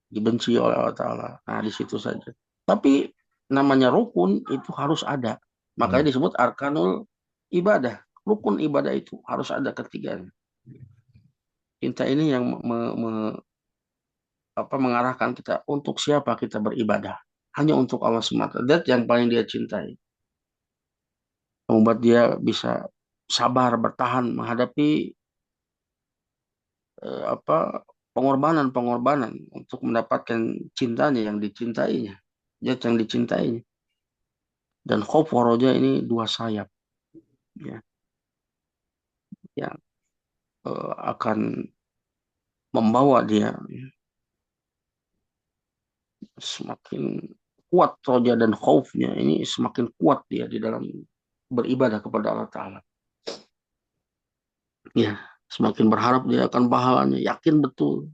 dibenci oleh Allah Ta'ala. Nah, di situ saja. Tapi namanya rukun itu harus ada. nah, Makanya disebut arkanul ibadah. Rukun ibadah itu harus ada ketiganya. Cinta ini yang mengarahkan kita untuk siapa kita beribadah. Hanya untuk Allah semata. Dat yang paling dia cintai. Membuat dia bisa sabar, bertahan menghadapi apa pengorbanan-pengorbanan untuk mendapatkan cintanya yang dicintainya. Zat yang dicintainya. Dan khauf waroja ini dua sayap ya, yang akan membawa dia ya, semakin kuat roja dan khaufnya ini semakin kuat dia di dalam beribadah kepada Allah Ta'ala. Ya, semakin berharap dia akan pahalanya, yakin betul.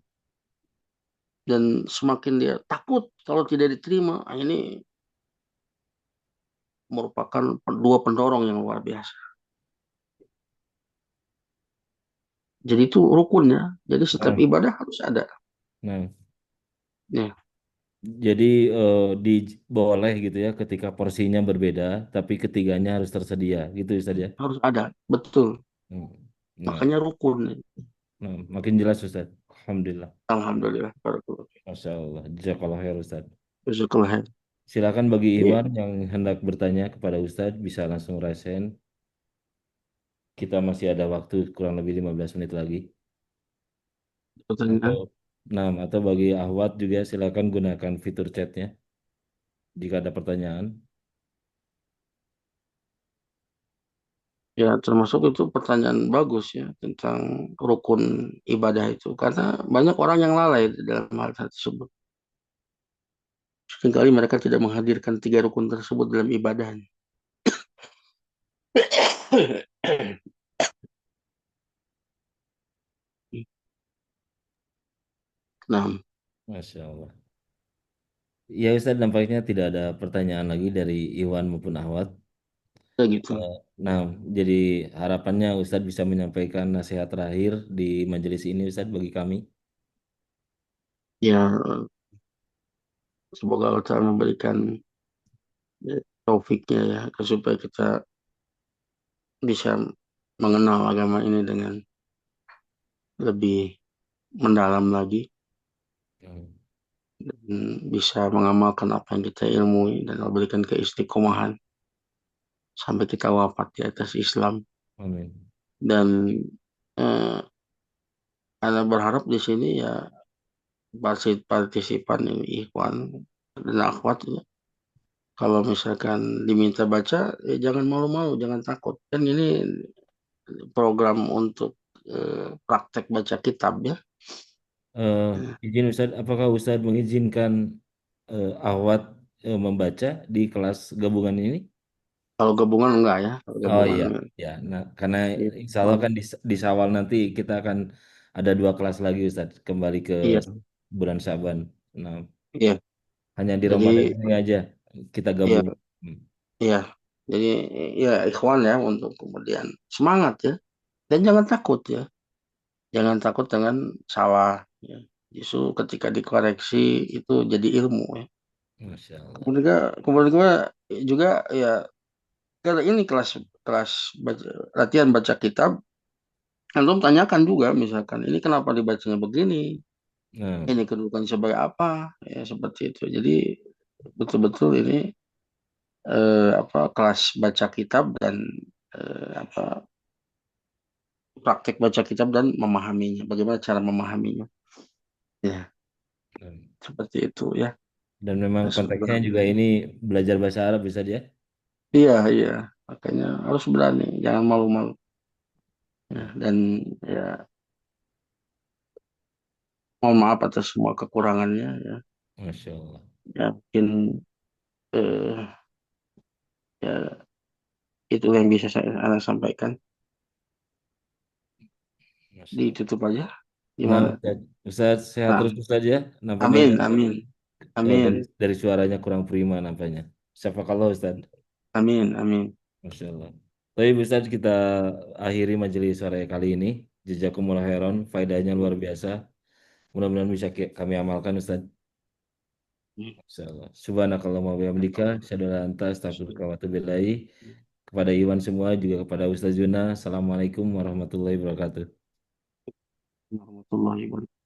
Dan semakin dia takut kalau tidak diterima, ini merupakan dua pendorong yang luar biasa. Jadi itu rukunnya. Jadi setiap nah, ibadah harus ada. nah. Ya, Jadi di boleh gitu ya ketika porsinya berbeda, tapi ketiganya harus tersedia gitu Ustaz ya. harus ada. Betul. Hmm. Nah, Makanya rukun. nah, makin jelas Ustaz. Alhamdulillah. Alhamdulillah. Barakallahu. Masya Allah. Jazakallah khair Ustaz. Jazakallah khair. Silakan bagi Ini Iwan yang hendak bertanya kepada Ustadz bisa langsung raisen. Kita masih ada waktu kurang lebih 15 menit lagi. Atau pertanyaan. atau bagi Ahwat juga silakan gunakan fitur chatnya jika ada pertanyaan. Ya, termasuk itu pertanyaan bagus ya tentang rukun ibadah itu. Karena banyak orang yang lalai di dalam hal tersebut. Seringkali mereka tidak menghadirkan tiga rukun tersebut dalam ibadahnya. Nah, Masya Allah. Ya Ustadz nampaknya tidak ada pertanyaan lagi dari Iwan maupun Ahwat. ya gitu. Eh, Nah, jadi harapannya Ustadz bisa menyampaikan nasihat terakhir di majelis ini Ustadz bagi kami. Ya, semoga Allah Ta'ala memberikan taufiknya ya, supaya kita bisa mengenal agama ini dengan lebih mendalam lagi Hmm. dan bisa mengamalkan apa yang kita ilmui dan memberikan keistiqomahan sampai kita wafat di atas Islam. Amin. Dan eh, Anda berharap di sini ya partisipan ini ikhwan dan akhwat ya. Kalau misalkan diminta baca, ya jangan malu-malu, jangan takut. Kan ini program untuk praktek baca kitab ya. Eh, izin Ustaz, apakah Ustaz mengizinkan Ahwat membaca di kelas gabungan ini? Kalau gabungan enggak ya, kalau Oh gabungan iya, enggak. ya. Nah, karena insya Allah Iya, kan di Syawal nanti kita akan ada 2 kelas lagi Ustaz, kembali ke iya, bulan Syaban. Nah, iya. hanya di Jadi Ramadan ini aja kita iya, gabung. Hmm, iya. Jadi ya ikhwan ya untuk kemudian semangat ya. Dan jangan takut ya. Jangan takut dengan salah ya. Justru ketika dikoreksi itu jadi ilmu ya. Masya Allah. Kemudian juga ya kalau ini kelas kelas latihan baca kitab, antum tanyakan juga misalkan ini kenapa dibacanya begini, Nah, ini kedudukan sebagai apa, ya seperti itu. Jadi betul-betul ini apa kelas baca kitab dan apa praktek baca kitab dan memahaminya, bagaimana cara memahaminya, ya seperti itu ya. dan memang Nah, konteksnya semoga- juga ini belajar bahasa Arab bisa dia. Iya, iya, makanya harus berani, jangan malu-malu. Ya, Hmm, dan ya mohon maaf atas semua kekurangannya ya. Masya Allah. Ya mungkin eh, ya itu yang bisa saya sampaikan. Masya Allah. Ditutup aja. Nah, Gimana? Ustaz, Ustaz sehat Nah, terus Ustaz ya. Nampaknya ini amin, amin, dari amin, dari suaranya kurang prima nampaknya. Siapa kalau Ustaz? amin, amin. Masya Allah. Tapi Ustaz kita akhiri majelis sore kali ini. Jazakumullah khairan, faedahnya luar biasa. Mudah-mudahan bisa kami amalkan Ustaz. Masya Allah. Subhanakallah wa bihamdika. Asyhadu an la ilaha illa anta astaghfiruka wa atubu ilaik. Kepada Iwan semua juga kepada Ustaz Juna. Assalamualaikum warahmatullahi wabarakatuh. Warahmatullahi wabarakatuh.